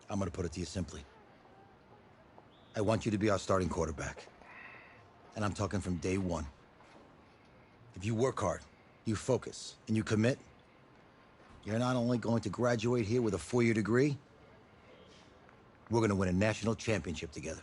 I'm gonna put it to you simply. I want you to be our starting quarterback. And I'm talking from day one. If you work hard, you focus, and you commit, you're not only going to graduate here with a 4-year degree, we're gonna win a national championship together.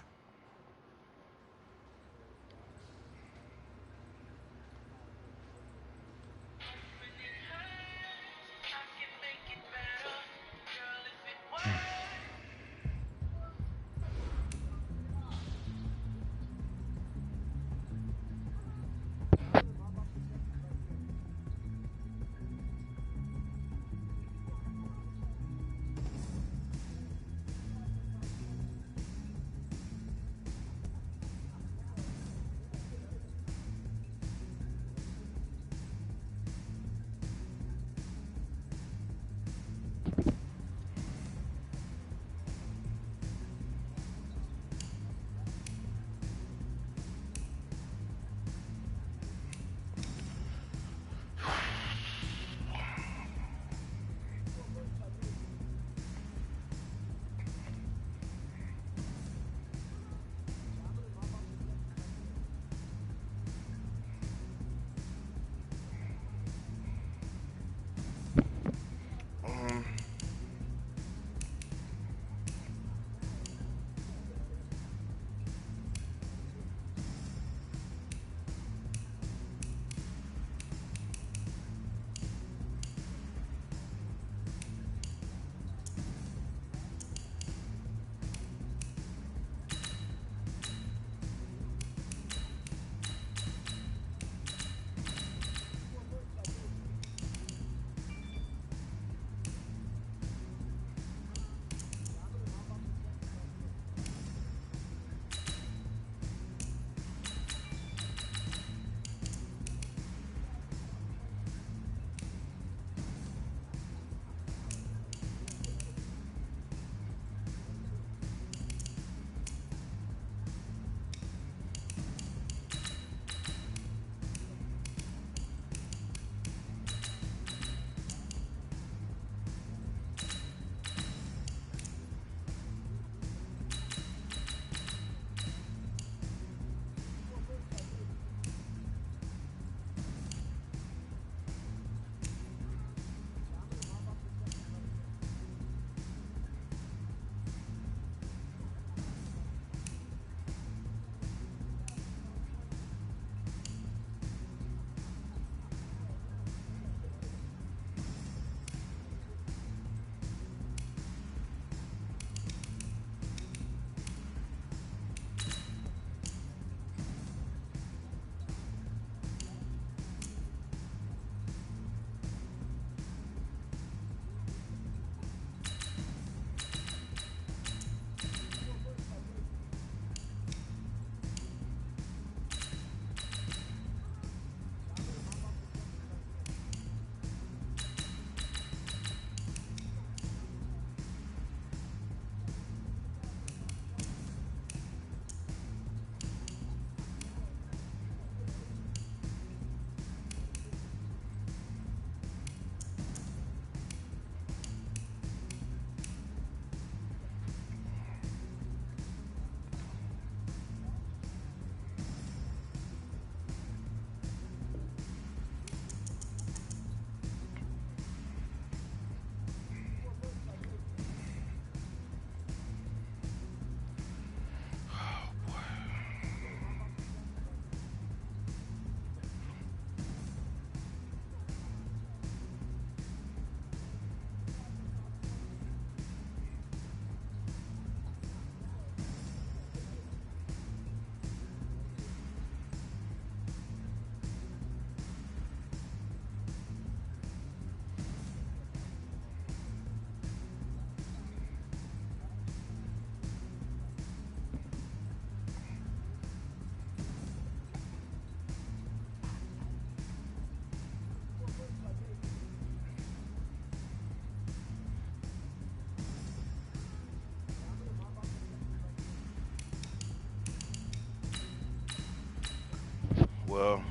Well,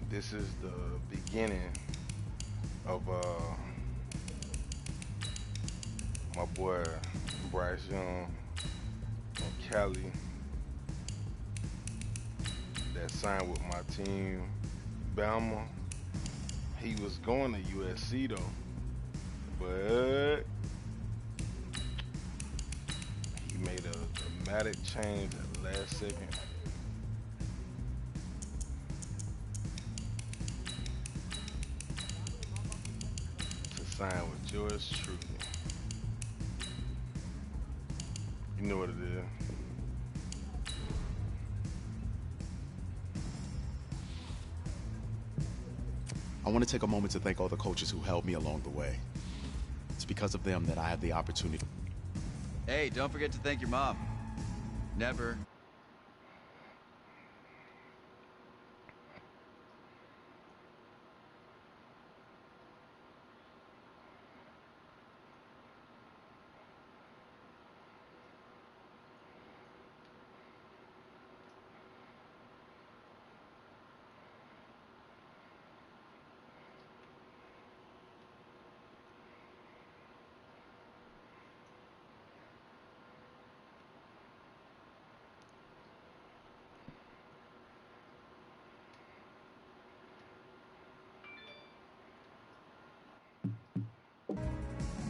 this is the beginning of my boy Bryce Young from Cali that signed with my team, Bama. He was going to USC though, but he made a dramatic change at the last second. To sign with yours truly. You know what it is. I want to take a moment to thank all the coaches who helped me along the way. It's because of them that I have the opportunity. Hey, don't forget to thank your mom. Never.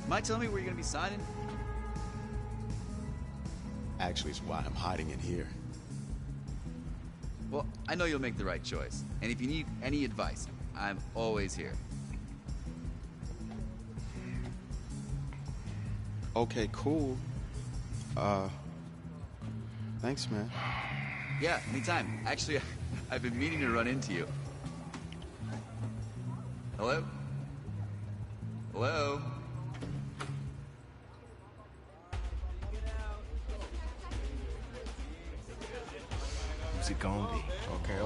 Mike, tell me where you're gonna be signing? Actually, it's why I'm hiding in here. Well, I know you'll make the right choice. And if you need any advice, I'm always here. Okay, cool. Thanks, man. Yeah, anytime. Actually, I've been meaning to run into you. Hello? Hello? Who's it gonna be? Okay.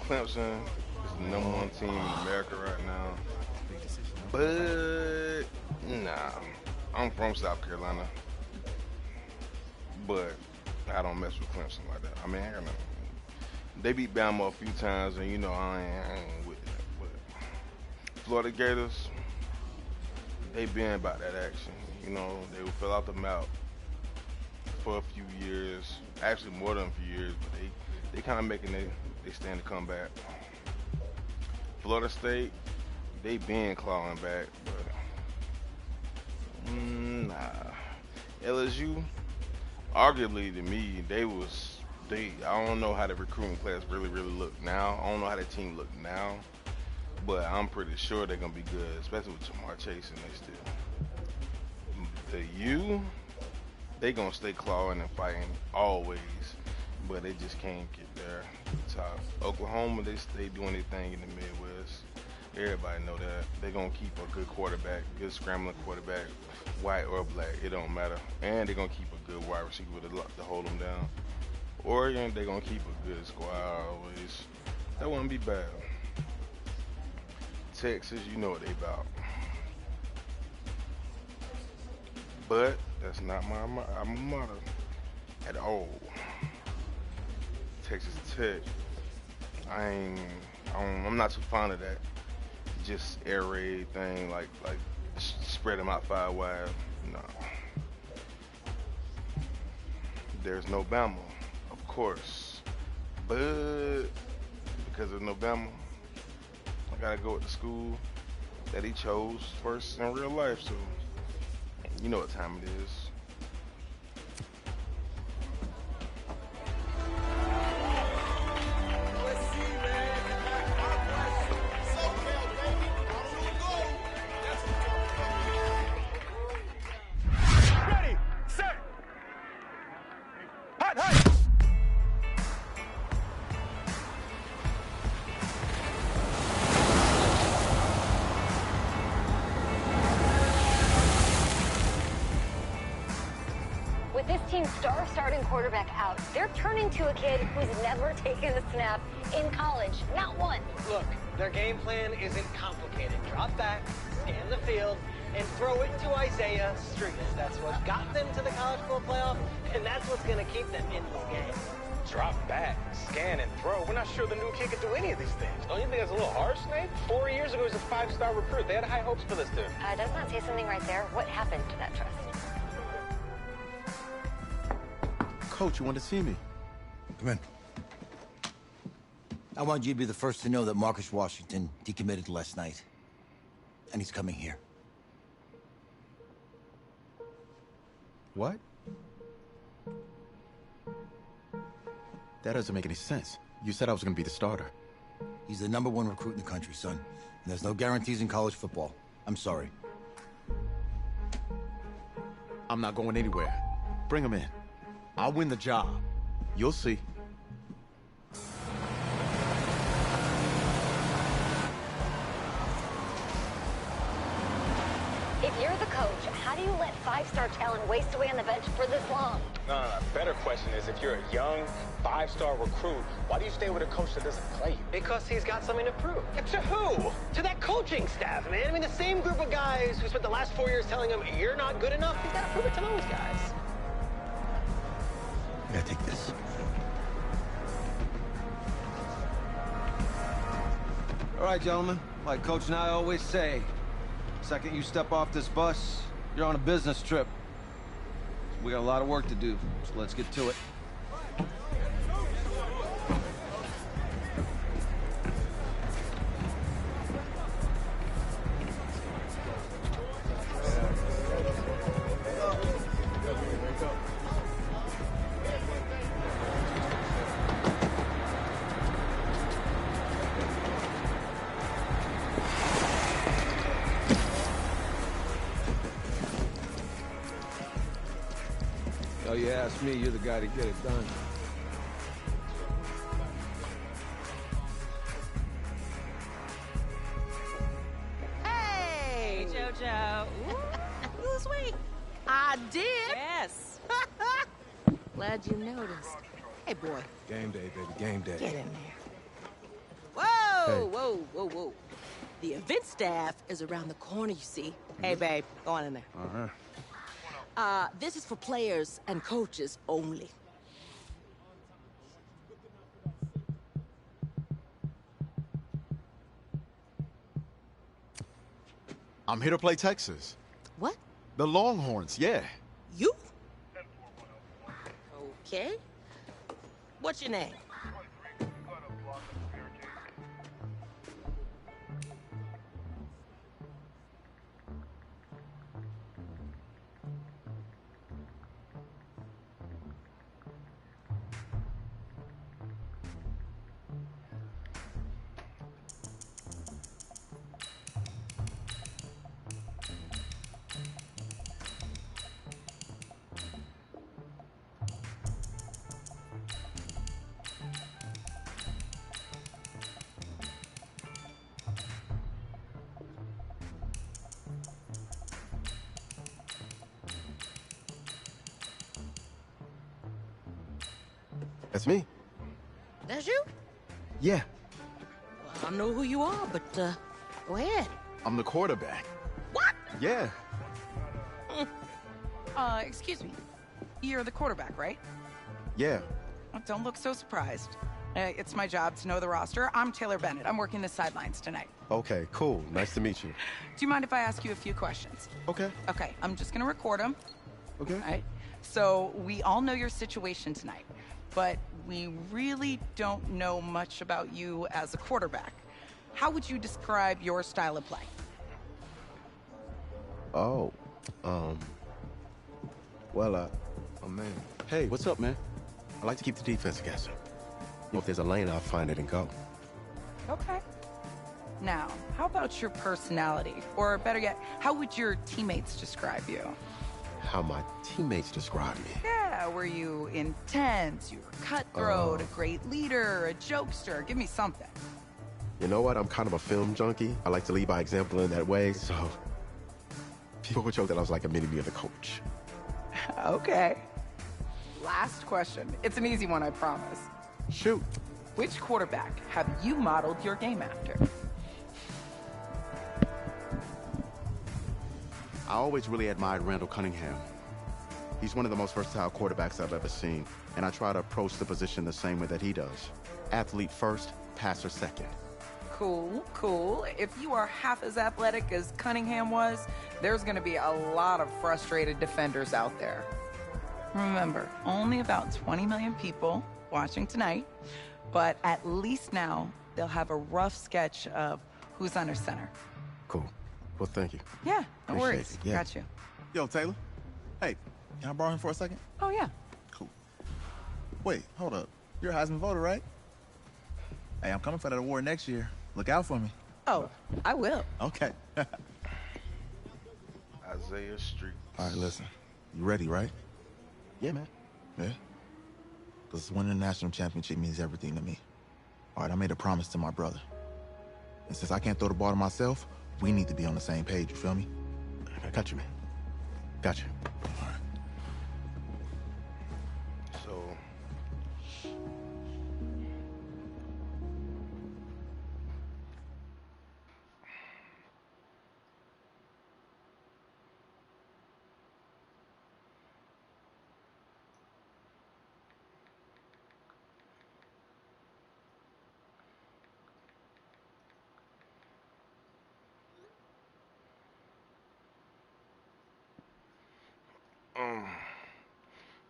Clemson is the #1 team in America right now. But nah, I'm from South Carolina. But I don't mess with Clemson like that. I mean, I don't know. They beat Bama a few times, and you know I ain't with that. But Florida Gators, they been about that action. You know, they would fill out the map for a few years, actually more than a few years, but they kind of making they stand to come back. Florida State, they been clawing back, but nah. LSU, arguably to me, I don't know how the recruiting class really look now. I don't know how the team look now, but I'm pretty sure they're gonna be good, especially with Jamar Chase and they still. The U, they gonna stay clawing and fighting always, but they just can't get there top. Oklahoma, they stay doing their thing in the Midwest. Everybody know that. They're gonna keep a good quarterback, good scrambling quarterback, white or black, it don't matter. And they're gonna keep a good wide receiver to hold them down. Oregon, they're gonna keep a good squad always. That wouldn't be bad. Texas, you know what they about. But that's not my alma mater at all. Texas Tech, I'm not too fond of that. Just air raid thing, like spread them out 5 wide. No. There's no Bama, of course, but because there's no Bama, I gotta go with the school that he chose first in real life. So you know what time it is. Starting quarterback out, they're turning to a kid who's never taken a snap in college, not one. Look, their game plan isn't complicated. Drop back, scan the field, and throw it to Isaiah Street. That's what got them to the college football playoff, and that's what's going to keep them in this game. Drop back, scan, and throw. We're not sure the new kid can do any of these things. Don't you think that's a little harsh, Nate? 4 years ago, he was a 5-star recruit. They had high hopes for this dude. Does not say something right there. What happened to that trust? Coach, you want to see me? Come in. I want you to be the first to know that Marcus Washington decommitted last night. And he's coming here. What? That doesn't make any sense. You said I was going to be the starter. He's the #1 recruit in the country, son. And there's no guarantees in college football. I'm sorry. I'm not going anywhere. Bring him in. I'll win the job. You'll see. If you're the coach, how do you let 5-star talent waste away on the bench for this long? No. Better question is, if you're a young 5-star recruit, why do you stay with a coach that doesn't play you? Because he's got something to prove. To who? To that coaching staff, man. I mean, the same group of guys who spent the last 4 years telling him, you're not good enough. He's got to prove it to those guys. I gotta take this. All right, gentlemen. Like Coach and I always say, second you step off this bus, you're on a business trip. We got a lot of work to do, so let's get to it. Oh, you ask me, you're the guy to get it done. Hey, JoJo. Ooh, you sweet. I did. Yes. Glad you noticed. Hey, boy. Game day, baby, game day. Get in there. Whoa, whoa. The event staff is around the corner, you see. Hey, babe, go on in there. This is for players and coaches only. I'm here to play Texas. What? The Longhorns, yeah. You? Okay. What's your name? That's me. That's you? Yeah, Well, I don't know who you are, but go ahead. I'm the quarterback. What? Yeah. Excuse me. You're the quarterback, right? Yeah. Oh, don't look so surprised. It's my job to know the roster. I'm Taylor Bennett. I'm working the sidelines tonight. Okay, cool. Nice to meet you. Do you mind if I ask you a few questions? Okay. Okay, I'm just gonna record them. Okay. All right? So we all know your situation tonight, but we really don't know much about you as a quarterback. How would you describe your style of play? Oh, well, Oh, man. hey, what's up, man? I like to keep the defense together. If there's a lane, I'll find it and go. Okay. Now, how about your personality? Or better yet, how would your teammates describe you? How my teammates describe me. Yeah, were you intense? You were cutthroat, a great leader, a jokester? Give me something. You know what? I'm kind of a film junkie. I like to lead by example in that way, so people would joke that I was like a mini-me of the coach. Okay. Last question. It's an easy one, I promise. Shoot. Which quarterback have you modeled your game after? I always really admired Randall Cunningham. He's one of the most versatile quarterbacks I've ever seen, and I try to approach the position the same way that he does. Athlete first, passer second. Cool, cool. If you are half as athletic as Cunningham was, there's going to be a lot of frustrated defenders out there. Remember, only about 20 million people watching tonight, but at least now they'll have a rough sketch of who's under center. Cool. Well, thank you. Yeah, no Appreciate worries. it, yeah. Got you. Yo, Taylor. Hey, can I borrow him for a second? Oh, yeah. Cool. Wait, hold up. You're a Heisman voter, right? Hey, I'm coming for that award next year. Look out for me. Oh, I will. Okay. Isaiah Street. All right, listen. You ready, right? Yeah, man. Yeah? Because winning the national championship means everything to me. All right, I made a promise to my brother. And since I can't throw the ball to myself, we need to be on the same page, you feel me? I got you, man. Got you. All right. So,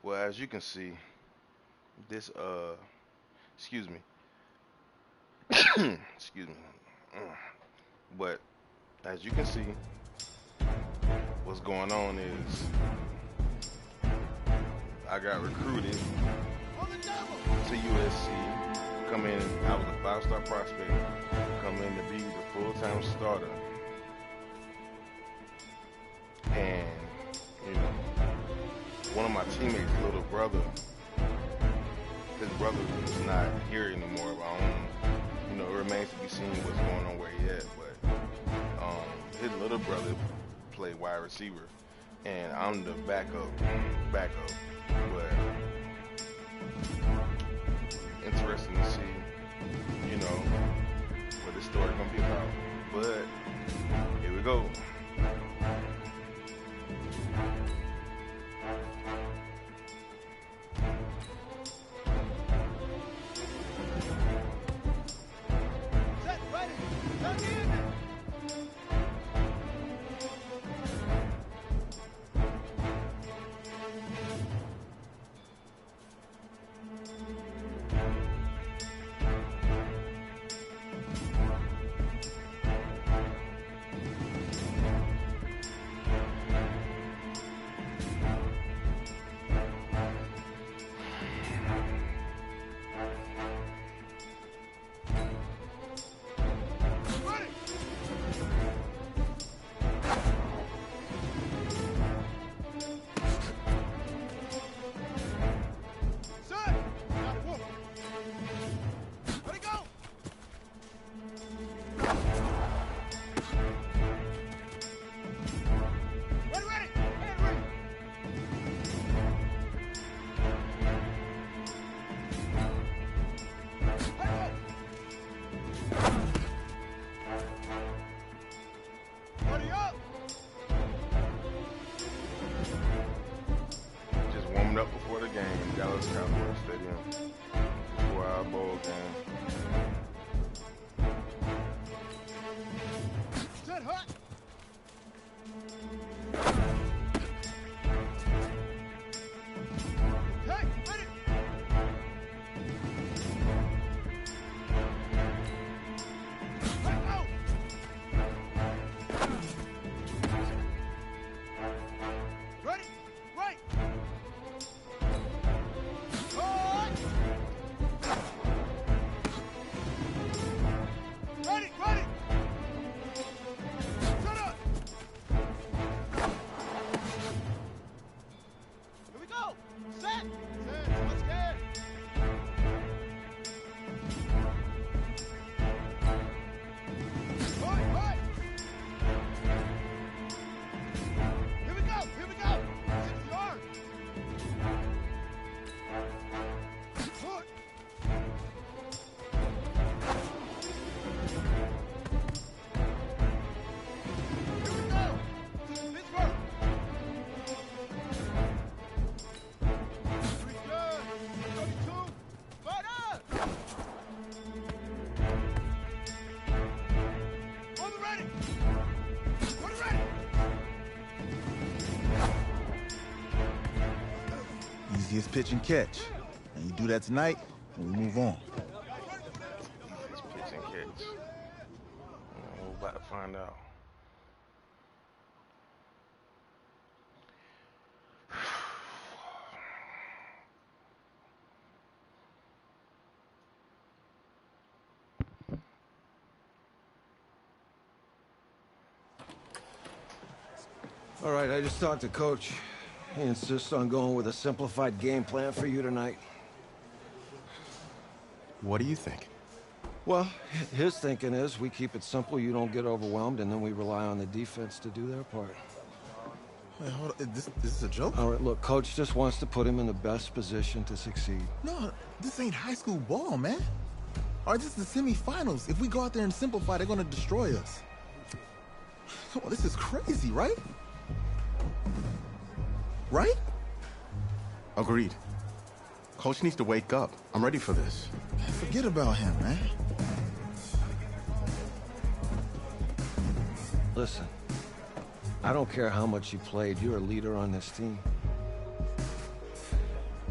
well, as you can see, this, excuse me. Excuse me. But, as you can see, what's going on is I got recruited to USC, come in, I was a 5-star prospect, come in to be the full-time starter. And, you know, one of my teammates' little brother, his brother is not here anymore. You know, it remains to be seen what's going on where he at. But his little brother played wide receiver, and I'm the backup. But interesting to see, you know, what this story gonna be about. But here we go. Up before the game in Dallas Cowboys Stadium before our bowl game. Set hot. Hey, ready. Let go. Ready? Right. Easiest pitch and catch. And you do that tonight, and we move on. Easiest pitch and catch. We're about to find out. All right, I just talked to Coach. He insists on going with a simplified game plan for you tonight. What do you think? Well, his thinking is we keep it simple, you don't get overwhelmed, and then we rely on the defense to do their part. Wait, hold on. This is a joke? All right, look, Coach just wants to put him in the best position to succeed. No, this ain't high school ball, man. All right, this is the semifinals. If we go out there and simplify, they're going to destroy us. Come on, this is crazy, right? Right? Agreed. Coach needs to wake up. I'm ready for this. Forget about him, man. Listen, I don't care how much you played, you're a leader on this team.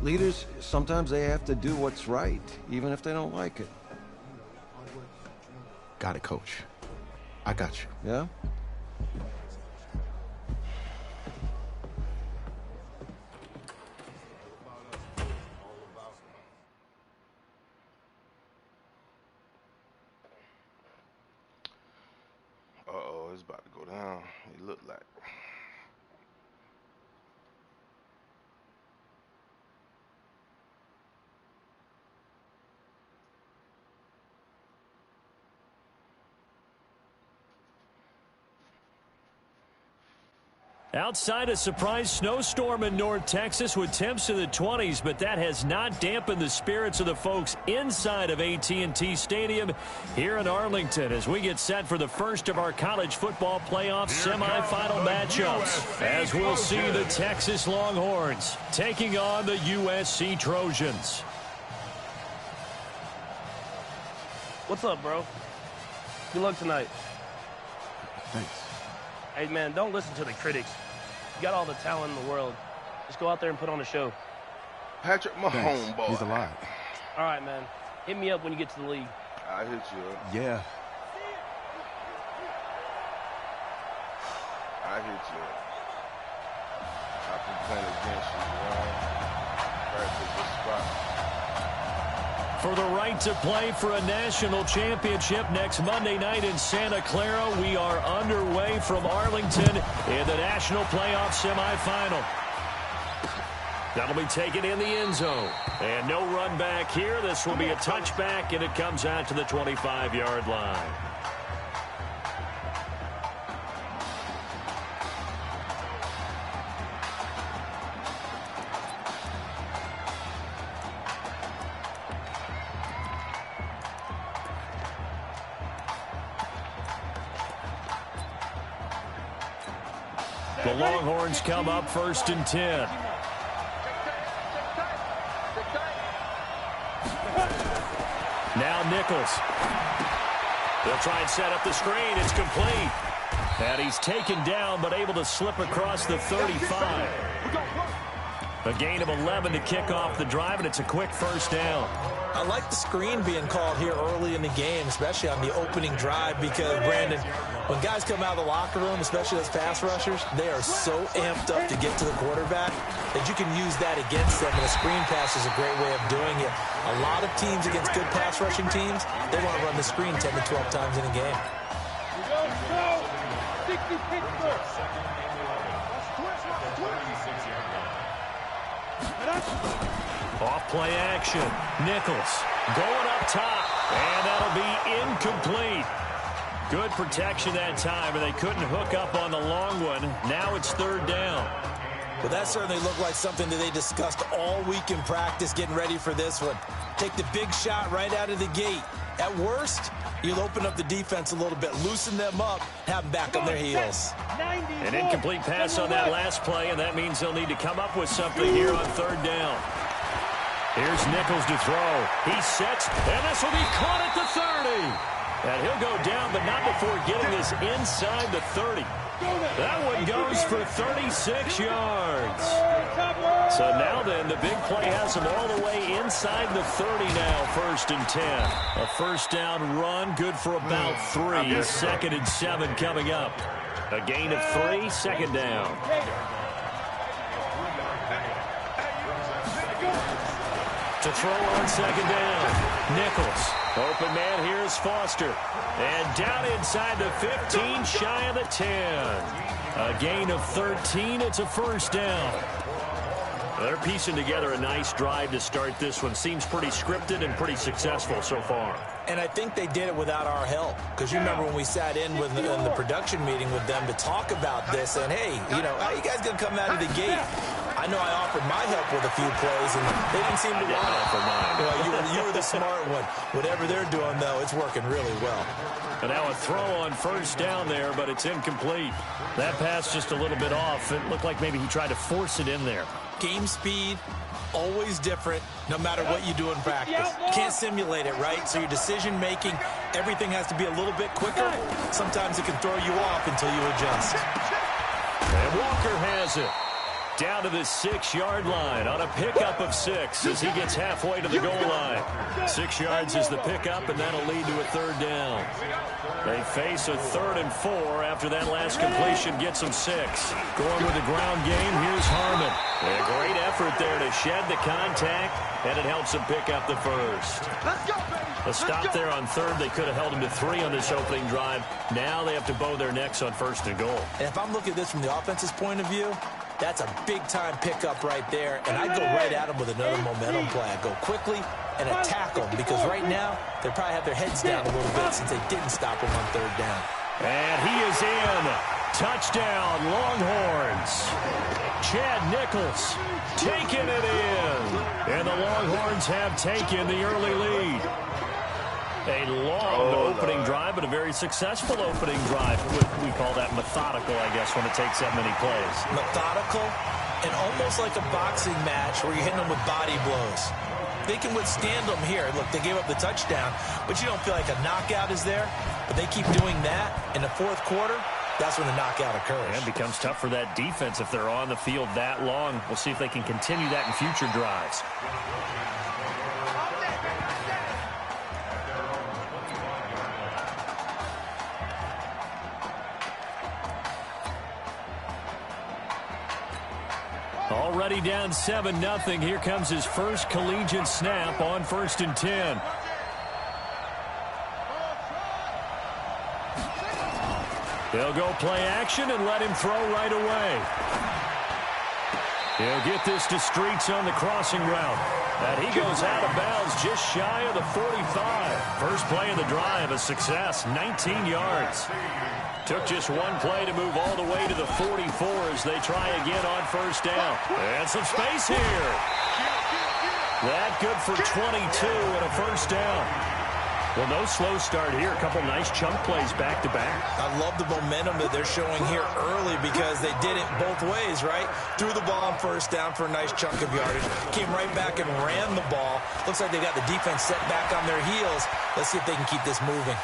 Leaders, sometimes they have to do what's right, even if they don't like it. Got it, Coach. I got you. Yeah? Uh-oh, it's about to go down. It looked like. Outside a surprise snowstorm in North Texas with temps in the 20s, but that has not dampened the spirits of the folks inside of AT&T Stadium here in Arlington as we get set for the first of our college football playoff semifinal matchups. As we'll see the Texas Longhorns taking on the USC Trojans. What's up, bro? Good luck tonight. Thanks. Hey, man, don't listen to the critics. You got all the talent in the world. Just go out there and put on a show. Patrick Mahomes, boy. He's alive. All right, man. Hit me up when you get to the league. I hit you up. Yeah. I hit you up. I've been playing against you, Practice the spot. For the right to play for a national championship next Monday night in Santa Clara, we are underway from Arlington in the national playoff semifinal. That'll be taken in the end zone. And no run back here. This will be a touchback, and it comes out to the 25-yard line. The Longhorns come up 1st and 10. Now Nichols. They'll try and set up the screen. It's complete. And he's taken down, but able to slip across the 35. A gain of 11 to kick off the drive, and it's a quick first down. I like the screen being called here early in the game, especially on the opening drive, because, Brandon, when guys come out of the locker room, especially those pass rushers, they are so amped up to get to the quarterback that you can use that against them, and a screen pass is a great way of doing it. A lot of teams against good pass rushing teams, they want to run the screen 10 to 12 times in a game. Off play action. Nichols going up top, and that'll be incomplete. Good protection that time, and they couldn't hook up on the long one. Now it's 3rd down. Well, that certainly looked like something that they discussed all week in practice, getting ready for this one. Take the big shot right out of the gate. At worst, you'll open up the defense a little bit, loosen them up, have them back on their heels. An incomplete pass on that last play, and that means they'll need to come up with something here on 3rd down. Here's Nichols to throw. He sets, and this will be caught at the 30. And he'll go down, but not before getting this inside the 30. That one goes for 36 yards. So now then, the big play has him all the way inside the 30 now, 1st and 10. A first down run, good for about 3. 2nd and 7 coming up. A gain of 3, 2nd down. To throw on 2nd down. Nichols. Open man here is Foster. And down inside the 15, shy of the 10. A gain of 13. It's a first down. They're piecing together a nice drive to start this one. Seems pretty scripted and pretty successful so far. And I think they did it without our help. Because you remember when we sat in the production meeting with them to talk about this. And, hey, you know, how are you guys going to come out of the gate? I know I offered my help with a few plays, and they didn't seem to want it. For mine. You were the smart one. Whatever they're doing, though, it's working really well. And now a throw on first down there, but it's incomplete. That pass just a little bit off. It looked like maybe he tried to force it in there. Game speed, always different, no matter what you do in practice. You can't simulate it, right? So your decision-making, everything has to be a little bit quicker. Sometimes it can throw you off until you adjust. And Walker has it. Down to the 6-yard line on a pickup of 6 as he gets halfway to the goal line. 6 yards is the pickup, and that'll lead to a 3rd down. They face a 3rd and 4 after that last completion gets them 6. Going with the ground game, here's Harmon. A great effort there to shed the contact, and it helps him pick up the first. A stop there on 3rd. They could have held him to 3 on this opening drive. Now they have to bow their necks on 1st and goal. And if I'm looking at this from the offense's point of view, that's a big-time pickup right there, and I'd go right at them with another momentum play. I'd go quickly and attack them, because right now they probably have their heads down a little bit since they didn't stop them on 3rd down. And he is in. Touchdown, Longhorns. Chad Nichols taking it in. And the Longhorns have taken the early lead. A long opening drive, but a very successful opening drive. We call that methodical, I guess, when it takes that many plays. Methodical and almost like a boxing match where you're hitting them with body blows. They can withstand them here. Look, they gave up the touchdown, but you don't feel like a knockout is there. But they keep doing that in the 4th quarter. That's when the knockout occurs. And it becomes tough for that defense if they're on the field that long. We'll see if they can continue that in future drives. Already down 7-0. Here comes his first collegiate snap on 1st and 10. They'll go play action and let him throw right away. He'll get this to Streets on the crossing route. And he goes out of bounds just shy of the 45. First play of the drive, a success, 19 yards. Took just one play to move all the way to the 44 as they try again on 1st down. And some space here. That good for 22 and a 1st down. Well, no slow start here. A couple nice chunk plays back-to-back. I love the momentum that they're showing here early because they did it both ways, right? Threw the ball on 1st down for a nice chunk of yardage. Came right back and ran the ball. Looks like they got the defense set back on their heels. Let's see if they can keep this moving.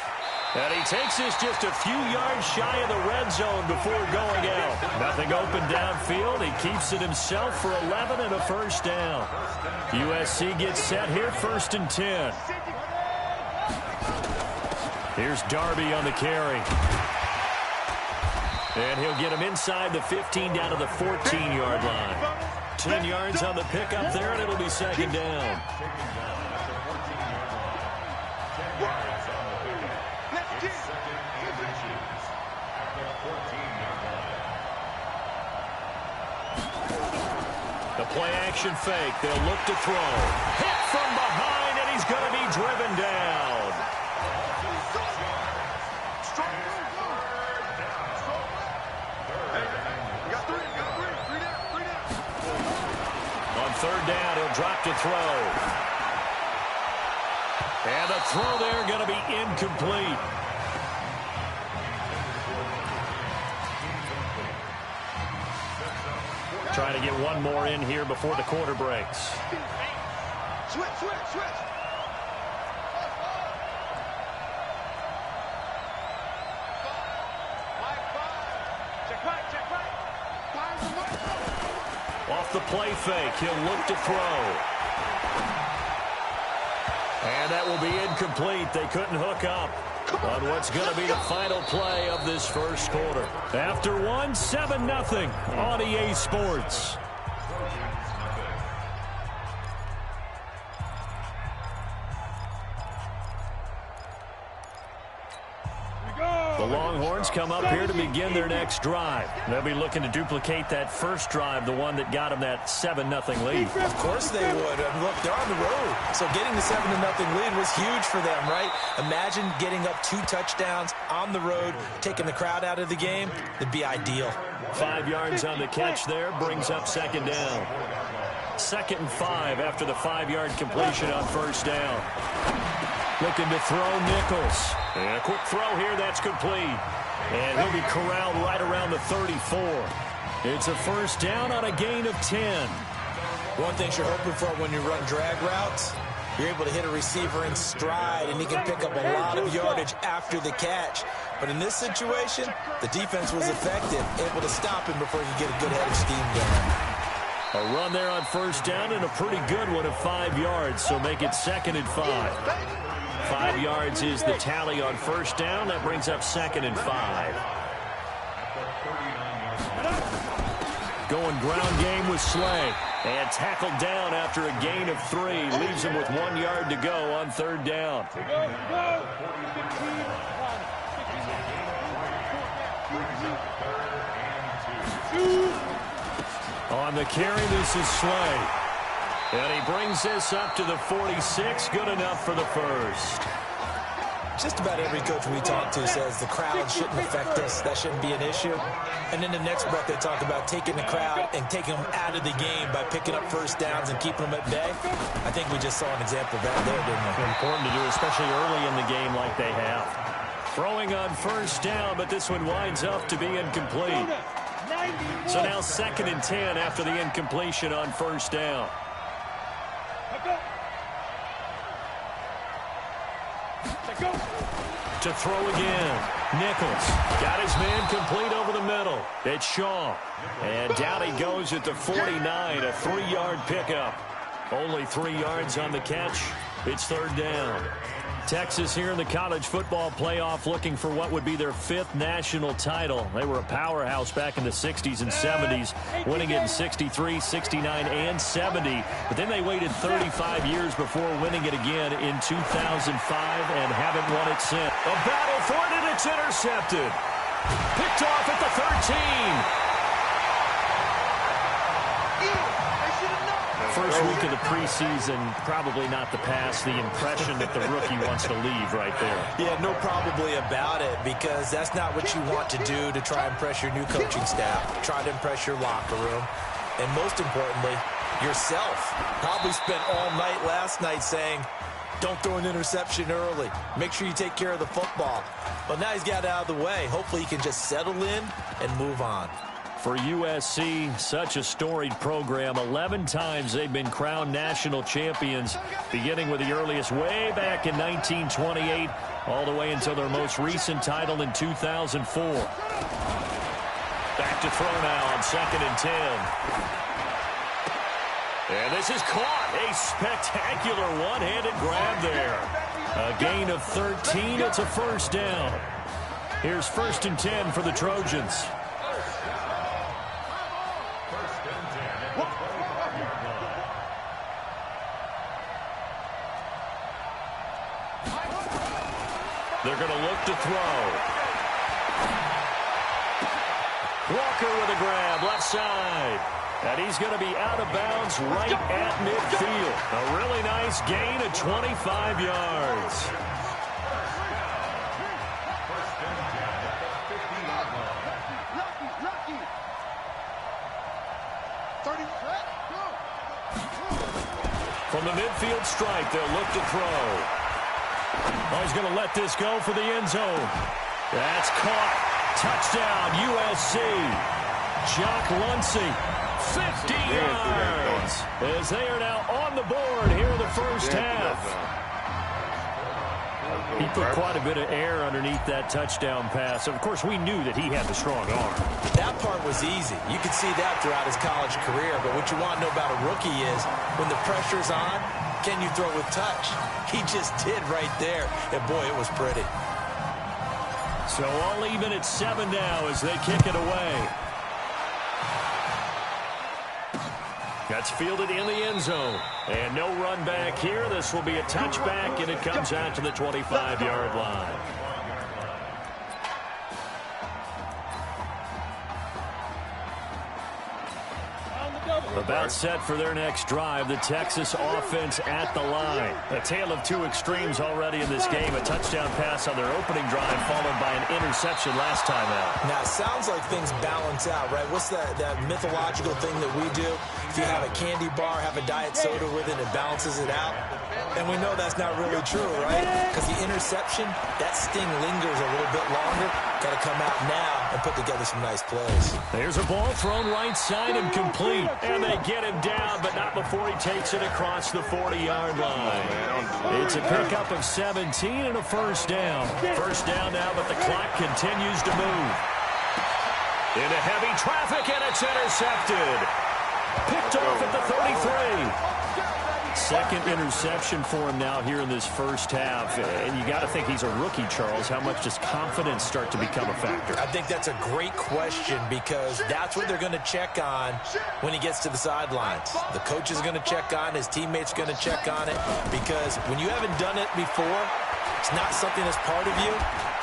And he takes this just a few yards shy of the red zone before going out. Nothing open downfield. He keeps it himself for 11 and a 1st down. USC gets set here, 1st and 10. Here's Darby on the carry. And he'll get him inside the 15 down to the 14-yard line. 10 yards on the pickup there, and it'll be 2nd down. The play-action fake. They'll look to throw. Hit from behind, and he's going to be driven down. On 3rd down, he'll drop to throw. And the throw there going to be incomplete. Trying to get one more in here before the quarter breaks. Switch. Off the play fake. He'll look to throw. And that will be incomplete. They couldn't hook up on what's going to be the final play of this first quarter. After one, 7-0 on EA Sports. The Longhorns come up here to begin their next drive. They'll be looking to duplicate that first drive, the one that got them that 7-0 lead. Of course they would. Look, they're on the road. So getting the 7-0 lead was huge for them, right? Imagine getting up 2 touchdowns on the road, taking the crowd out of the game. It'd be ideal. 5 yards on the catch there, brings up second down. 2nd and 5 after the 5-yard completion on first down. Looking to throw Nichols. And a quick throw here, that's complete. And he'll be corralled right around the 34. It's a first down on a gain of 10. One thing you're hoping for when you run drag routes, you're able to hit a receiver in stride, and he can pick up a lot of yardage after the catch. But in this situation, the defense was effective, able to stop him before he could get a good head of steam going. A run there on first down and a pretty good one of 5 yards, so make it 2nd and 5. 5 yards is the tally on first down. That brings up 2nd and 5. Going ground game with Slay. And tackled down after a gain of 3. Leaves him with 1 yard to go on third down. On the carry, this is Slay. And he brings this up to the 46. Good enough for the first. Just about every coach we talk to says the crowd shouldn't affect us. That shouldn't be an issue. And then the next breath they talk about taking the crowd and taking them out of the game by picking up first downs and keeping them at bay. I think we just saw an example of that there, didn't we? Important to do, especially early in the game like they have. Throwing on first down, but this one winds up to be incomplete. So now 2nd and 10 after the incompletion on first down. To throw again. Nichols got his man complete over the middle. It's Shaw. And down he goes at the 49, a 3-yard pickup. Only 3 yards on the catch. It's third down. Texas here in the college football playoff looking for what would be their 5th national title. They were a powerhouse back in the 60s and 70s, winning it in 63, 69, and 70. But then they waited 35 years before winning it again in 2005 and haven't won it since. A battle for it, and it's intercepted. Picked off at the 13. First week of the preseason, probably not the pass, the impression that the rookie wants to leave right there. Yeah, no probably about it, because that's not what you want to do to try and impress your new coaching staff. Try to impress your locker room, and most importantly, yourself. Probably spent all night last night saying, don't throw an interception early. Make sure you take care of the football. But now he's got it out of the way. Hopefully he can just settle in and move on. For USC, such a storied program. 11 times they've been crowned national champions, beginning with the earliest way back in 1928, all the way until their most recent title in 2004. Back to throw now on 2nd and 10. And this is caught. A spectacular one-handed grab there. A gain of 13. It's a first down. Here's 1st and 10 for the Trojans. They're going to look to throw. Walker with a grab, left side. And he's going to be out of bounds right at midfield. A really nice gain of 25 yards. From the midfield stripe, they'll look to throw. Oh, he's going to let this go for the end zone. That's caught. Touchdown, USC. Jock Luncey, 50 yards. As they are now on the board here in the first half. He put quite a bit of air underneath that touchdown pass. Of course, we knew that he had the strong arm. That part was easy. You could see that throughout his college career. But what you want to know about a rookie is when the pressure's on, can you throw with touch? He just did right there. And, boy, it was pretty. So all even at 7 now as they kick it away. That's fielded in the end zone. And no run back here. This will be a touchback, and it comes out to the 25-yard line. About set for their next drive, the Texas offense at the line. A tale of two extremes already in this game. A touchdown pass on their opening drive followed by an interception last time out. Now, it sounds like things balance out, right? What's that mythological thing that we do? If you have a candy bar, have a diet soda with it, it balances it out. And we know that's not really true, right? Because the interception, that sting lingers a little bit longer. Got to come out now and put together some nice plays. There's a ball thrown right side and complete. And they get him down, but not before he takes it across the 40-yard line. It's a pickup of 17 and a first down. First down now, but the clock continues to move. Into heavy traffic, and it's intercepted. Picked off at the 33. Second interception for him now here in this first half. And you got to think he's a rookie, Charles. How much does confidence start to become a factor? I think that's a great question because that's what they're going to check on when he gets to the sidelines. The coach is going to check on, his teammates are going to check on it because when you haven't done it before, it's not something that's part of you.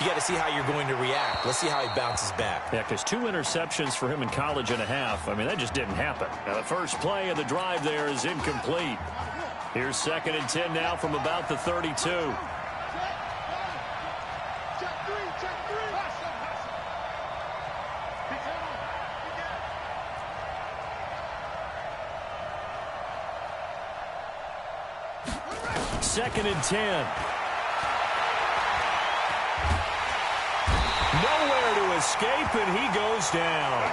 You got to see how you're going to react. Let's see how he bounces back. Yeah, because 2 interceptions for him in college and a half. I mean, that just didn't happen. Now, the first play of the drive there is incomplete. Here's 2nd and 10 now from about the 32. Second and 10. Nowhere to escape, and he goes down.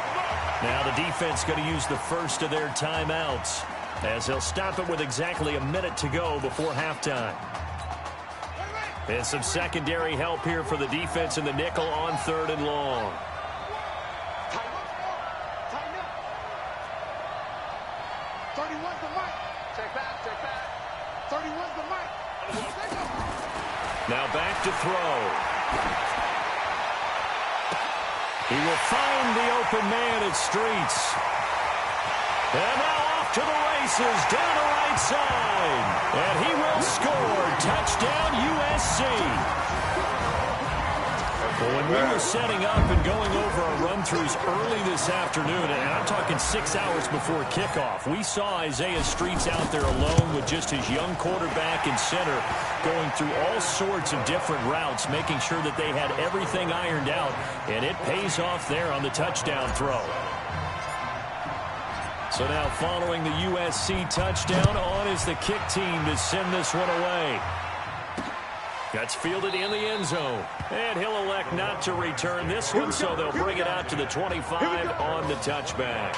Now the defense going to use the first of their timeouts as they'll stop it with exactly a minute to go before halftime. And some secondary help here for the defense in the nickel on 3rd and long. Now back to throw. He will find the open man at Streets. And now off to the races, down the right side. And he will score. Touchdown, USC. Well, when we were setting up and going over our run-throughs early this afternoon, and I'm talking 6 hours before kickoff, we saw Isaiah Streets out there alone with just his young quarterback and center going through all sorts of different routes, making sure that they had everything ironed out, and it pays off there on the touchdown throw. So now following the USC touchdown, on is the kick team to send this one away. That's fielded in the end zone. And he'll elect not to return this one, so they'll bring it out to the 25 on the touchback.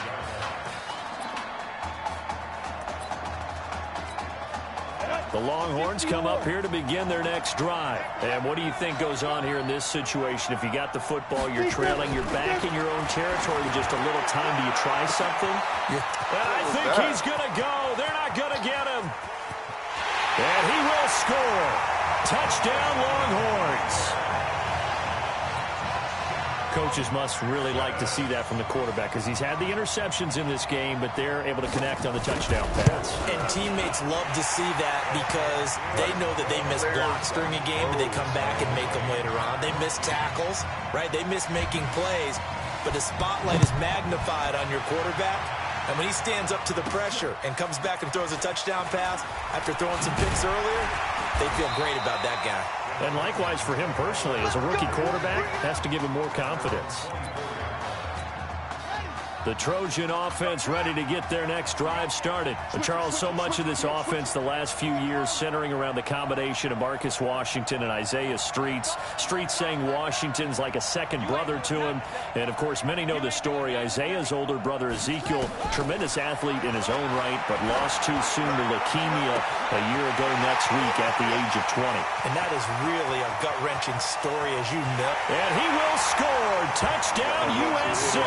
The Longhorns come up here to begin their next drive. And what do you think goes on here in this situation? If you got the football, you're trailing, you're back in your own territory with just a little time. Do you try something? I think he's going to go. They're not going to get him. And he will score. Touchdown, Longhorns. Coaches must really like to see that from the quarterback because he's had the interceptions in this game, but they're able to connect on the touchdown pass. And teammates love to see that because they know that they miss blocks during a game, but they come back and make them later on. They miss tackles, right? They miss making plays, but the spotlight is magnified on your quarterback. And when he stands up to the pressure and comes back and throws a touchdown pass after throwing some picks earlier, they feel great about that guy. And likewise for him personally, as a rookie quarterback, has to give him more confidence. The Trojan offense ready to get their next drive started. But Charles, so much of this offense the last few years centering around the combination of Marcus Washington and Isaiah Streets. Streets saying Washington's like a second brother to him. And, of course, many know the story. Isaiah's older brother, Ezekiel, tremendous athlete in his own right, but lost too soon to leukemia a year ago next week at the age of 20. And that is really a gut-wrenching story, as you know. And he will score. Touchdown, USC.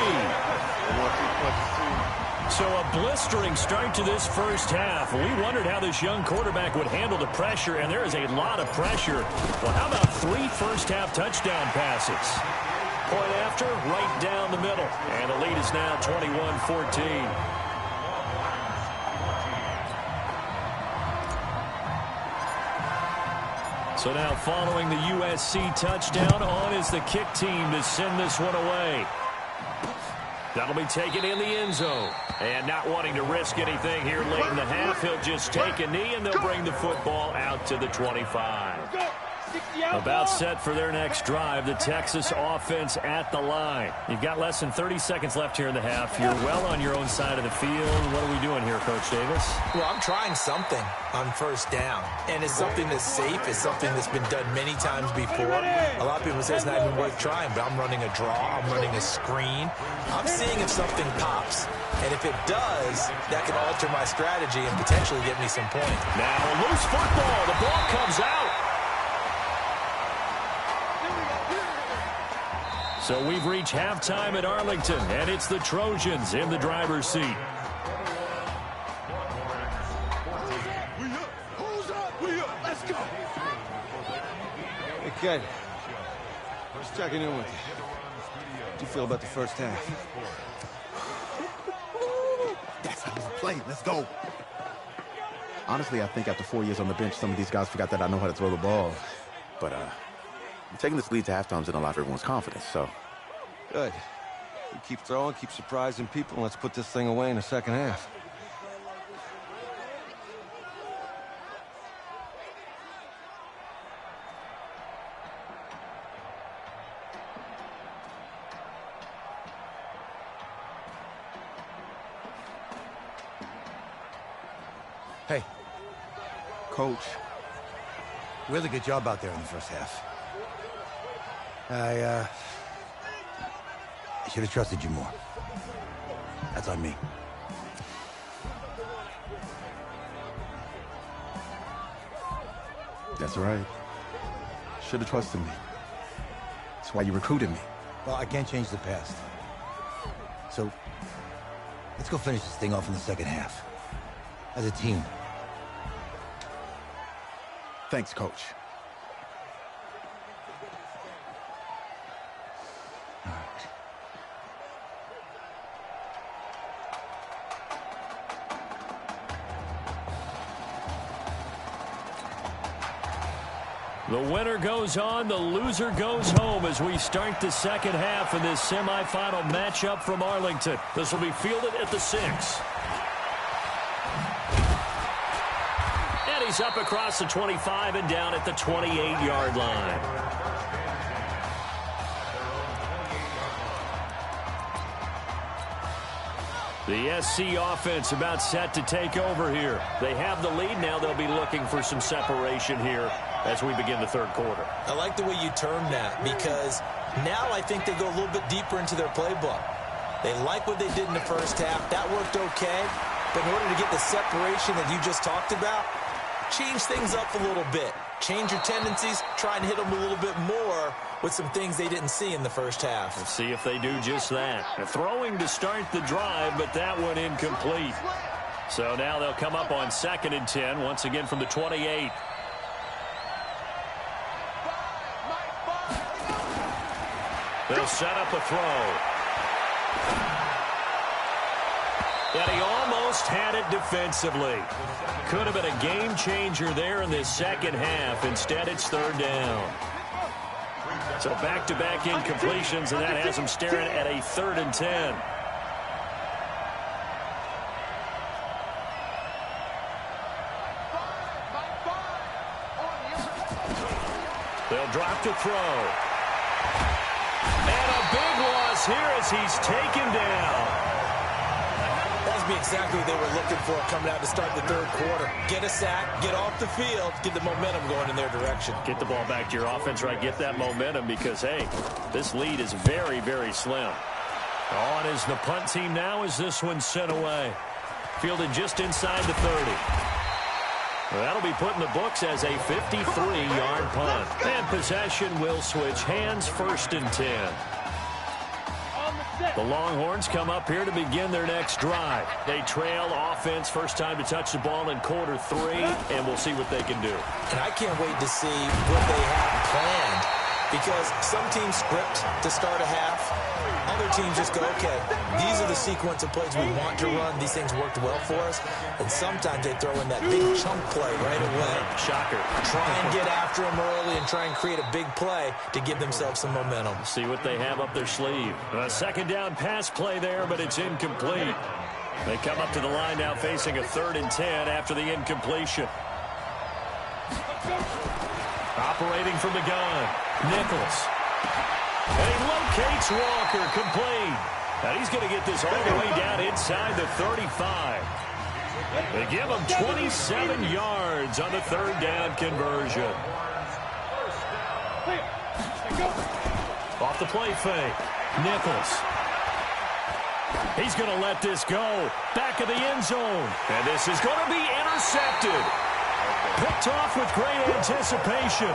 So a blistering start to this first half. We wondered how this young quarterback would handle the pressure, and there is a lot of pressure. Well, how about 3 first-half touchdown passes? Point after, right down the middle. And the lead is now 21-14. So now following the USC touchdown, on is the kick team to send this one away. That'll be taken in the end zone. And not wanting to risk anything here late in the half, he'll just take a knee, and they'll bring the football out to the 25. About set for their next drive, the Texas offense at the line. You've got less than 30 seconds left here in the half. You're well on your own side of the field. What are we doing here, Coach Davis? Well, I'm trying something on first down, and it's something that's safe. It's something that's been done many times before. A lot of people say it's not even worth trying, but I'm running a draw. I'm running a screen. I'm seeing if something pops. And if it does, that can alter my strategy and potentially get me some points. Now a loose football. The ball comes out. So we've reached halftime at Arlington, and it's the Trojans in the driver's seat. Let's go. Hey, kid. Just checking in with you. How do you feel about the first half? That's how we play. Let's go. Honestly, I think after 4 years on the bench, some of these guys forgot that I know how to throw the ball. But, taking this lead to halftime's in a lot of everyone's confidence, so. Good. We keep throwing, keep surprising people, and let's put this thing away in the second half. Hey. Coach. Really good job out there in the first half. I should have trusted you more. That's on me. That's right. Should have trusted me. That's why you recruited me. Well, I can't change the past. So, let's go finish this thing off in the second half. As a team. Thanks, Coach. The winner goes on, the loser goes home as we start the second half in this semifinal matchup from Arlington. This will be fielded at the 6. And he's up across the 25 and down at the 28-yard line. The SC offense about set to take over here. They have the lead now. They'll be looking for some separation here as we begin the third quarter. I like the way you term that, because now I think they go a little bit deeper into their playbook. They like what they did in the first half. That worked okay. But in order to get the separation that you just talked about, change things up a little bit. Change your tendencies. Try and hit them a little bit more with some things they didn't see in the first half. Let's see if they do just that. Throwing to start the drive, but that one incomplete. So now they'll come up on 2nd and 10, once again from the 28. They'll set up a throw. And he almost had it defensively. Could have been a game changer there in this second half. Instead, it's 3rd down. So back-to-back incompletions, and that has them staring at a 3rd and 10. They'll drop to throw. And a big loss here as he's taken down. must be exactly what they were looking for coming out to start the third quarter. Get a sack, get off the field, get the momentum going in their direction. Get the ball back to your offense, right? Get that momentum because, hey, this lead is very, very slim. On is the punt team now as this one's sent away. Fielded just inside the 30. That'll be put in the books as a 53-yard punt. And possession will switch hands, 1st and 10. The Longhorns come up here to begin their next drive. They trail offense, first time to touch the ball in quarter 3, and we'll see what they can do. And I can't wait to see what they have planned, because some teams script to start a half. Other teams just go, okay, these are the sequence of plays we want to run. These things worked well for us. And sometimes they throw in that big chunk play right away. Shocker. Try and get after them early and try and create a big play to give themselves some momentum. See what they have up their sleeve. A 2nd down pass play there, but it's incomplete. They come up to the line now facing a 3rd and 10 after the incompletion. Operating from the gun, Nichols. And he locates Walker, complete. And he's going to get this all the way down inside the 35. They give him 27 yards on the 3rd down conversion. Off the play fake, Nichols. He's going to let this go. Back of the end zone. And this is going to be intercepted. Picked off with great anticipation.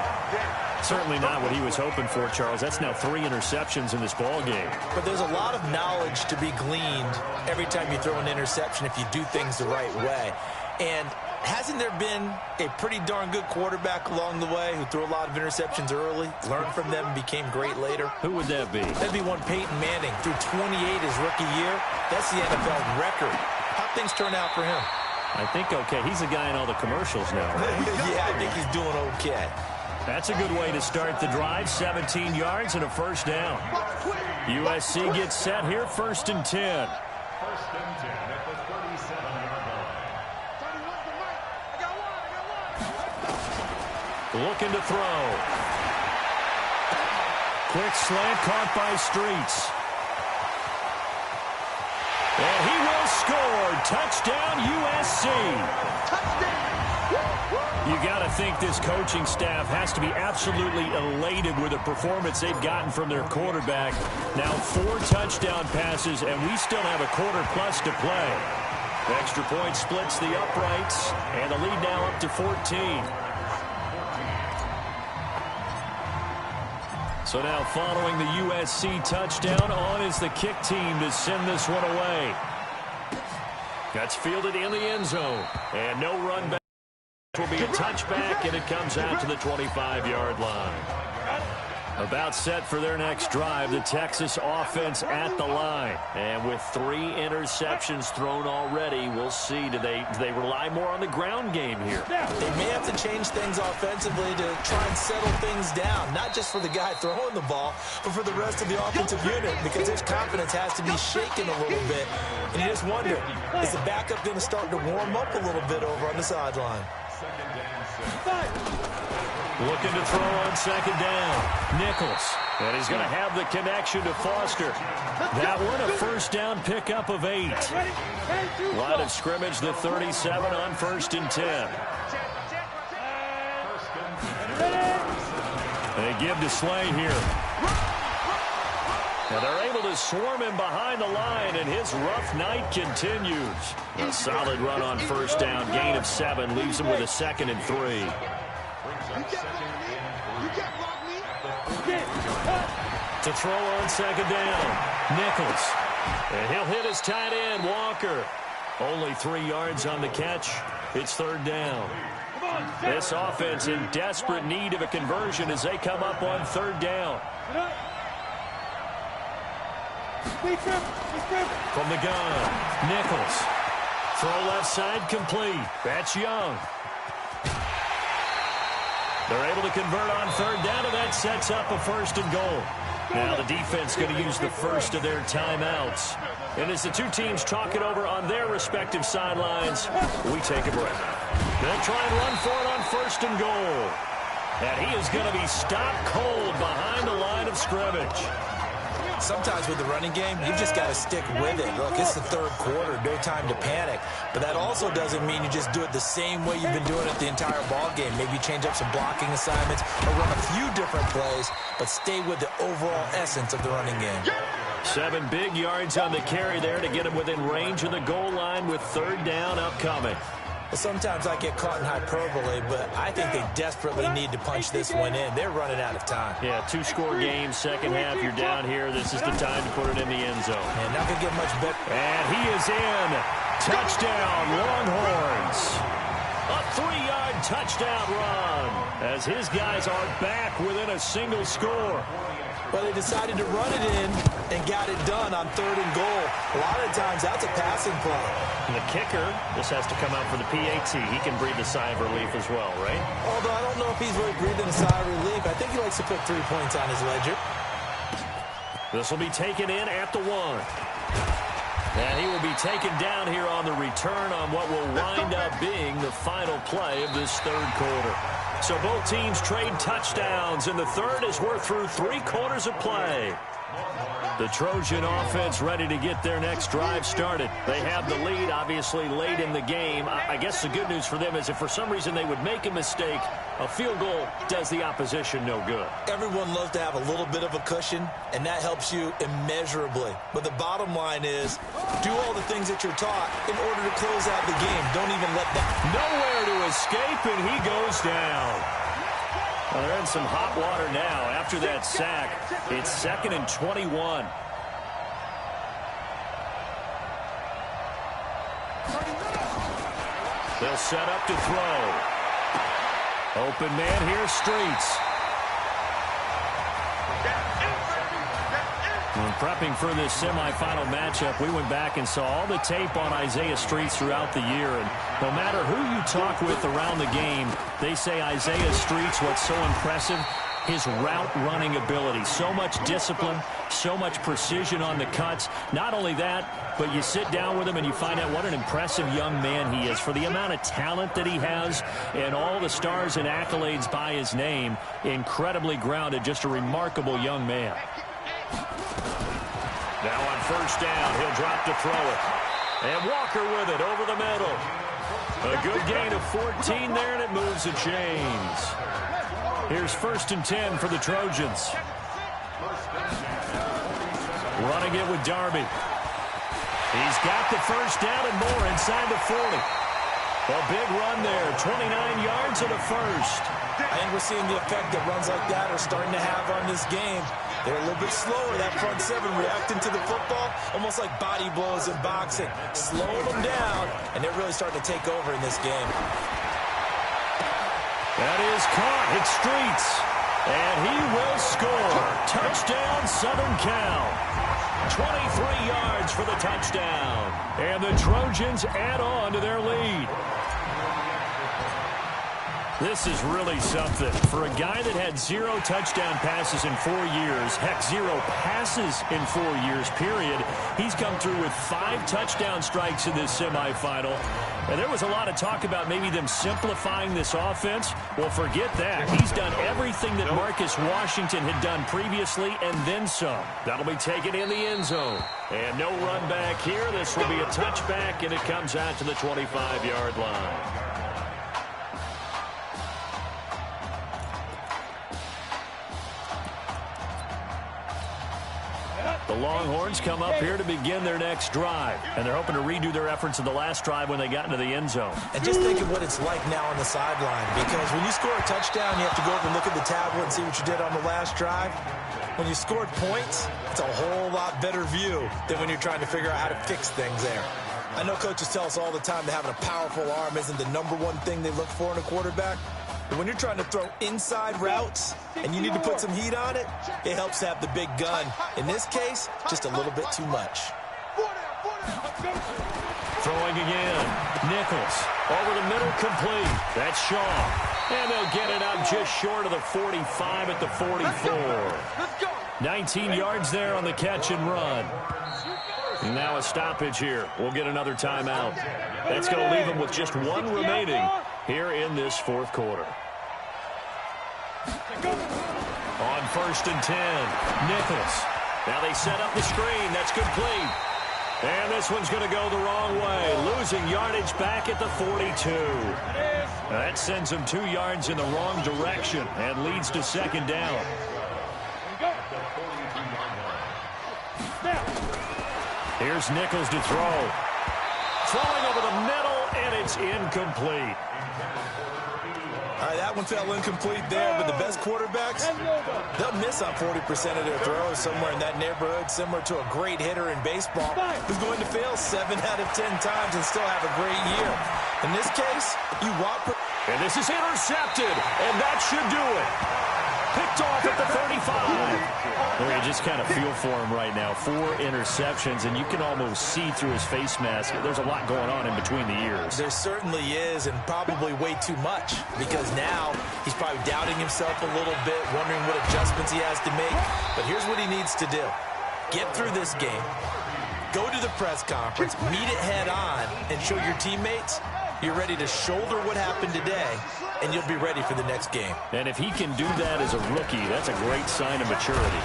Certainly not what he was hoping for, Charles. That's now 3 interceptions in this ball game. But there's a lot of knowledge to be gleaned every time you throw an interception if you do things the right way. And hasn't there been a pretty darn good quarterback along the way who threw a lot of interceptions early, learned from them, and became great later? Who would that be? That'd be one Peyton Manning. Threw 28 his rookie year. That's the NFL record. How'd things turn out for him? I think okay. He's a guy in all the commercials now, right? Yeah, I think he's doing okay. That's a good way to start the drive. 17 yards and a 1st down. USC gets set here, 1st and 10. 1st and 10 at the 37-yard line. Looking to throw. Quick slant caught by Streets. And he will score. Touchdown, USC. Touchdown. You got to think this coaching staff has to be absolutely elated with the performance they've gotten from their quarterback. Now 4 touchdown passes, and we still have a quarter plus to play. The extra point splits the uprights, and the lead now up to 14. So now following the USC touchdown, on is the kick team to send this one away. That's fielded in the end zone, and no run back. Will be a touchback, and it comes out to the 25-yard line. About set for their next drive, the Texas offense at the line. And with 3 interceptions thrown already, we'll see. Do they rely more on the ground game here? They may have to change things offensively to try and settle things down, not just for the guy throwing the ball, but for the rest of the offensive unit, because his confidence has to be shaken a little bit. And you just wonder, is the backup going to start to warm up a little bit over on the sideline? Looking to throw on 2nd down. Nichols. And he's going to have the connection to Foster. That one a 1st down pickup of 8. Line of scrimmage, the 37 on 1st and 10. They give to Slay here. Now they're able to swarm him behind the line, and his rough night continues. A solid run on 1st down, gain of 7, leaves him with a 2nd and 3. To throw on 2nd down, Nichols. And he'll hit his tight end, Walker. Only 3 yards on the catch. It's 3rd down. This offense in desperate need of a conversion as they come up on 3rd down. From the gun, Nichols. Throw left side complete. That's Young. They're able to convert on 3rd down, and that sets up a 1st and goal. Now the defense going to use the first of their timeouts. And as the two teams talk it over on their respective sidelines, we take a break. They'll try and run for it on 1st and goal. And he is going to be stopped cold behind the line of scrimmage. Sometimes with the running game, you've just got to stick with it. Look, it's the third quarter, no time to panic. But that also doesn't mean you just do it the same way you've been doing it the entire ball game. Maybe change up some blocking assignments or run a few different plays, but stay with the overall essence of the running game. 7 big yards on the carry there to get him within range of the goal line with third down upcoming. Sometimes I get caught in hyperbole, but I think they desperately need to punch this one in. They're running out of time. Yeah, 2-score game, second half, you're down here. This is the time to put it in the end zone. And not going to get much better. And he is in. Touchdown, Longhorns. A 3-yard touchdown run as his guys are back within a single score. But they decided to run it in and got it done on 3rd and goal. A lot of times, that's a passing play. And the kicker, this has to come out for the PAT. He can breathe a sigh of relief as well, right? Although I don't know if he's really breathing a sigh of relief. I think he likes to put 3 points on his ledger. This will be taken in at the 1. And he will be taken down here on the return on what will wind up being the final play of this third quarter. So both teams trade touchdowns, and the third as we're through 3 quarters of play. The Trojan offense ready to get their next drive started. They have the lead, obviously, late in the game. I guess the good news for them is if for some reason they would make a mistake, a field goal does the opposition no good. Everyone loves to have a little bit of a cushion, and that helps you immeasurably. But the bottom line is, do all the things that you're taught in order to close out the game. Don't even let that... Nowhere to escape, and he goes down. Well, they're in some hot water now after that sack. It's 2nd and 21. They'll set up to throw. Open man here, Streets. When prepping for this semifinal matchup, we went back and saw all the tape on Isaiah Streets throughout the year. And no matter who you talk with around the game, they say Isaiah Streets, what's so impressive, his route running ability. So much discipline, so much precision on the cuts. Not only that, but you sit down with him and you find out what an impressive young man he is for the amount of talent that he has and all the stars and accolades by his name. Incredibly grounded, just a remarkable young man. Now on first down, he'll drop to throw it. And Walker with it over the middle. A good gain of 14 there, and it moves the chains. Here's 1st and 10 for the Trojans. Running it with Darby. He's got the first down and more inside the 40. A big run there, 29 yards and a first. I think we're seeing the effect that runs like that are starting to have on this game. They're a little bit slower, that front 7, reacting to the football, almost like body blows in boxing. Slowing them down, and they're really starting to take over in this game. That is caught. It's Streets. And he will score. Touchdown, Southern Cal. 23 yards for the touchdown. And the Trojans add on to their lead. This is really something. For a guy that had 0 touchdown passes in 4 years, heck, 0 passes in 4 years, period, he's come through with 5 touchdown strikes in this semifinal. And there was a lot of talk about maybe them simplifying this offense. Well, forget that. He's done everything that Marcus Washington had done previously and then some. That'll be taken in the end zone. And no run back here. This will be a touchback, and it comes out to the 25-yard line. The Longhorns come up here to begin their next drive, and they're hoping to redo their efforts in the last drive when they got into the end zone. And just think of what it's like now on the sideline, because when you score a touchdown, you have to go over and look at the tablet and see what you did on the last drive. When you scored points, it's a whole lot better view than when you're trying to figure out how to fix things there. I know coaches tell us all the time that having a powerful arm isn't the #1 thing they look for in a quarterback. But when you're trying to throw inside routes and you need to put some heat on it, it helps to have the big gun. In this case, just a little bit too much. Throwing again. Nichols over the middle, complete. That's Shaw. And they'll get it up just short of the 45 at the 44. 19 yards there on the catch and run. And now a stoppage here. We'll get another timeout. That's going to leave them with just 1 remaining here in this 4th quarter. On 1st and 10, Nichols Now they set up the screen. That's complete. And this one's going to go the wrong way. Losing yardage back at the 42. That sends them 2 yards in the wrong direction and leads to second down. Here's Nichols to throw. Throwing over the middle, and it's incomplete. All right, that one fell incomplete there, but the best quarterbacks, they'll miss on 40% of their throws, somewhere in that neighborhood, similar to a great hitter in baseball who's going to fail 7 out of 10 times and still have a great year. In this case, you want... And this is intercepted, and that should do it. Picked off at the 35. Well, you just kind of feel for him right now. 4 interceptions, and you can almost see through his face mask. There's a lot going on in between the ears. There certainly is, and probably way too much, because now he's probably doubting himself a little bit, wondering what adjustments he has to make. But here's what he needs to do. Get through this game, go to the press conference, meet it head on, and show your teammates you're ready to shoulder what happened today, and you'll be ready for the next game. And if he can do that as a rookie, that's a great sign of maturity.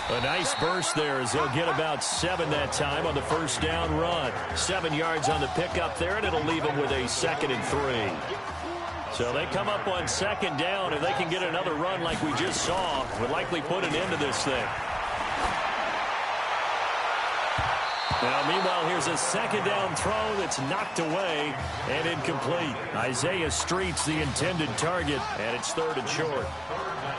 A nice burst there as they'll get about 7 that time on the first down run. 7 yards on the pickup there, and it'll leave them with a 2nd and 3. So they come up on 2nd down. If they can get another run like we just saw, would likely put an end to this thing. Now, meanwhile, here's a 2nd down throw that's knocked away and incomplete. Isaiah Street's the intended target, and it's 3rd and short.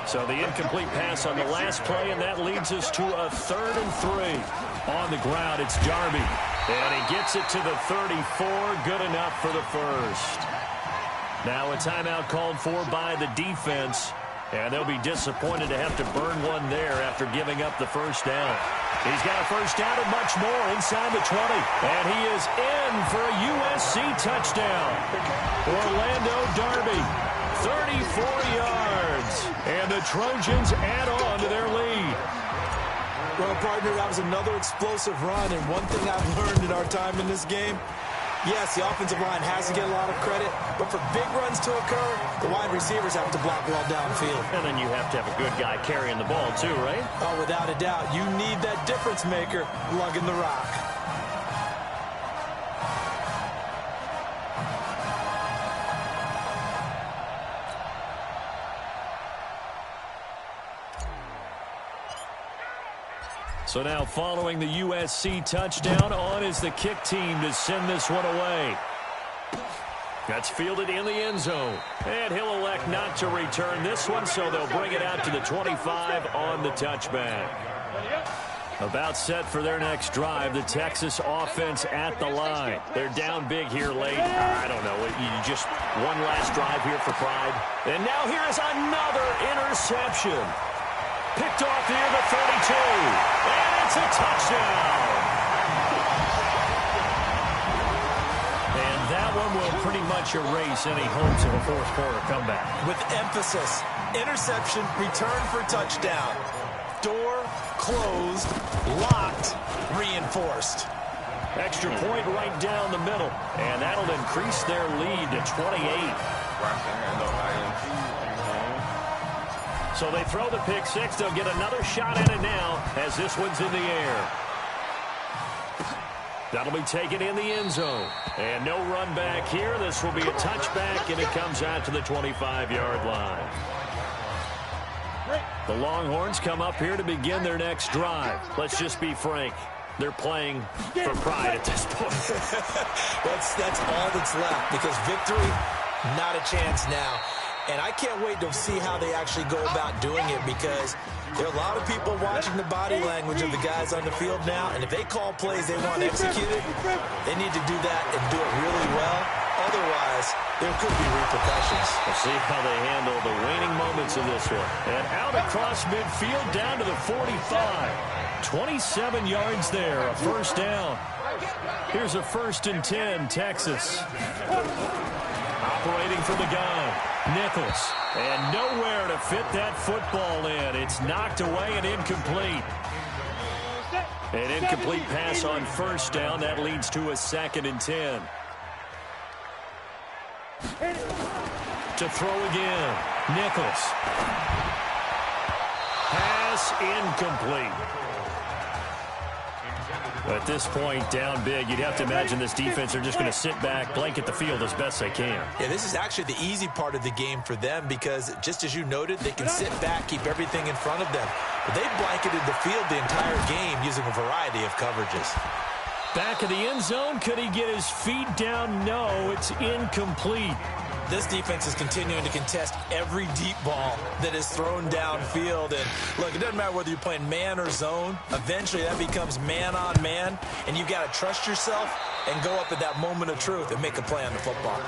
So the incomplete pass on the last play, and that leads us to a 3rd and 3. On the ground, it's Darby. And he gets it to the 34. Good enough for the first. Now a timeout called for by the defense. And they'll be disappointed to have to burn one there after giving up the first down. He's got a first down and much more inside the 20. And he is in for a USC touchdown. Orlando Darby, 34 yards. And the Trojans add on to their lead. Well, partner, that was another explosive run. And one thing I've learned in our time in this game, yes, the offensive line has to get a lot of credit, but for big runs to occur, the wide receivers have to block well downfield. And then you have to have a good guy carrying the ball too, right? Oh, without a doubt. You need that difference maker lugging the rock. So now following the USC touchdown, on is the kick team to send this one away. That's fielded in the end zone. And he'll elect not to return this one, so they'll bring it out to the 25 on the touchback. About set for their next drive, the Texas offense at the line. They're down big here late. I don't know. You just one last drive here for pride. And now here is another interception. Picked off near the 32. And it's a touchdown. And that one will pretty much erase any hopes of a fourth quarter comeback. With emphasis, interception, return for touchdown. Door closed, locked, reinforced. Extra point right down the middle. And that'll increase their lead to 28. So they throw the pick six. They'll get another shot at it now as this one's in the air. That'll be taken in the end zone. And no run back here. This will be a touchback, and it comes out to the 25-yard line. The Longhorns come up here to begin their next drive. Let's just be frank. They're playing for pride at this point. That's all that's left, because victory, not a chance now. And I can't wait to see how they actually go about doing it, because there are a lot of people watching the body language of the guys on the field now, and if they call plays they want executed, they need to do that and do it really well. Otherwise, there could be repercussions. We'll see how they handle the waning moments of this one. And out across midfield down to the 45. 27 yards there, a first down. Here's a 1st and 10, Texas. Operating from the gun, Nichols. And nowhere to fit that football in. It's knocked away and incomplete. An incomplete pass on first down. That leads to a 2nd and 10. To throw again, Nichols. Pass incomplete. At this point, down big, you'd have to imagine this defense are just going to sit back, blanket the field as best they can. Yeah, this is actually the easy part of the game for them because, just as you noted, they can sit back, keep everything in front of them. But they blanketed the field the entire game using a variety of coverages. Back of the end zone, could he get his feet down? No, it's incomplete. This defense is continuing to contest every deep ball that is thrown downfield. And look, it doesn't matter whether you're playing man or zone. Eventually, that becomes man on man. And you've got to trust yourself and go up at that moment of truth and make a play on the football.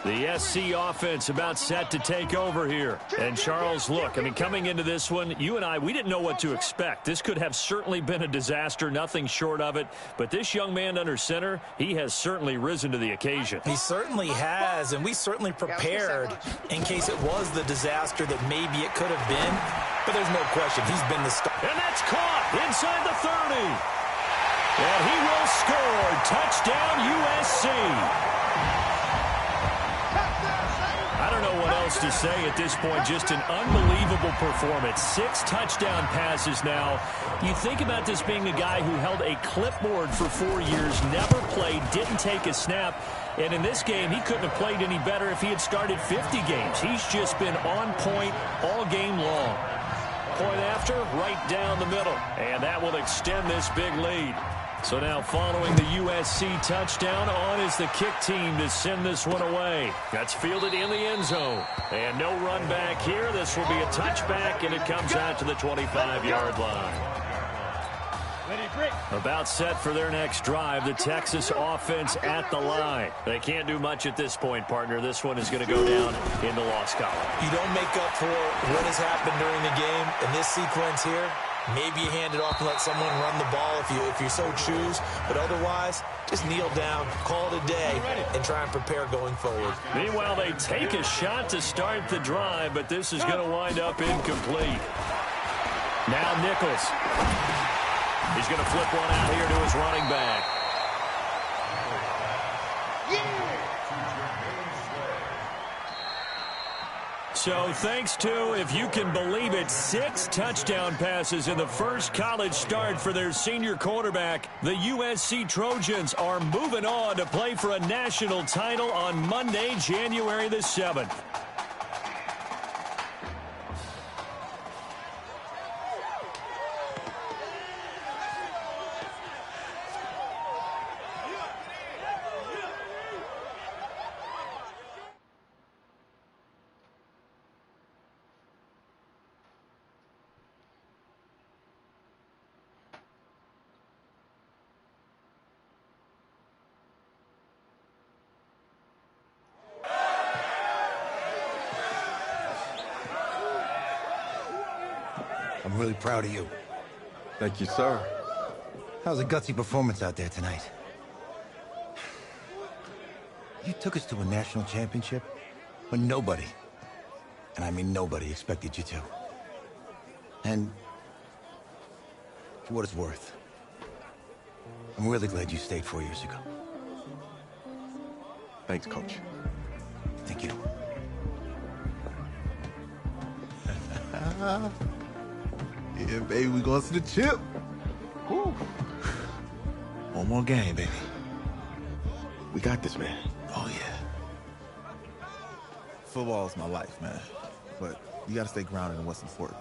The SC offense about set to take over here. And Charles, look, I mean, coming into this one, you and I, we didn't know what to expect. This could have certainly been a disaster, nothing short of it. But this young man under center, he has certainly risen to the occasion. He certainly has, and we certainly prepared in case it was the disaster that maybe it could have been. But there's no question, he's been the star. And that's caught inside the 30. And he will score. Touchdown, USC. I don't know what else to say at this point. Just an unbelievable performance. 6 touchdown passes now. You think about this being a guy who held a clipboard for 4 years, never played, didn't take a snap. And in this game, he couldn't have played any better if he had started 50 games. He's just been on point all game long. Point after, right down the middle. And that will extend this big lead. So now following the USC touchdown, on is the kick team to send this one away. That's fielded in the end zone. And no run back here. This will be a touchback, and it comes out to the 25-yard line. About set for their next drive, the Texas offense at the line. They can't do much at this point, partner. This one is going to go down in the loss column. You don't make up for what has happened during the game in this sequence here. Maybe you hand it off and let someone run the ball if you so choose. But otherwise, just kneel down, call it a day, and try and prepare going forward. Meanwhile, they take a shot to start the drive, but this is going to wind up incomplete. Now Nichols. He's going to flip one out here to his running back. So thanks to, if you can believe it, 6 touchdown passes in the first college start for their senior quarterback, the USC Trojans are moving on to play for a national title on Monday, January the 7th. I'm really proud of you. Thank you, sir. That was a gutsy performance out there tonight. You took us to a national championship when nobody, and I mean nobody, expected you to. And for what it's worth, I'm really glad you stayed 4 years ago. Thanks, Coach. Thank you. Yeah, baby, we going to the chip. Whew. One more game, baby. We got this, man. Oh, yeah. Football is my life, man. But you got to stay grounded in what's important.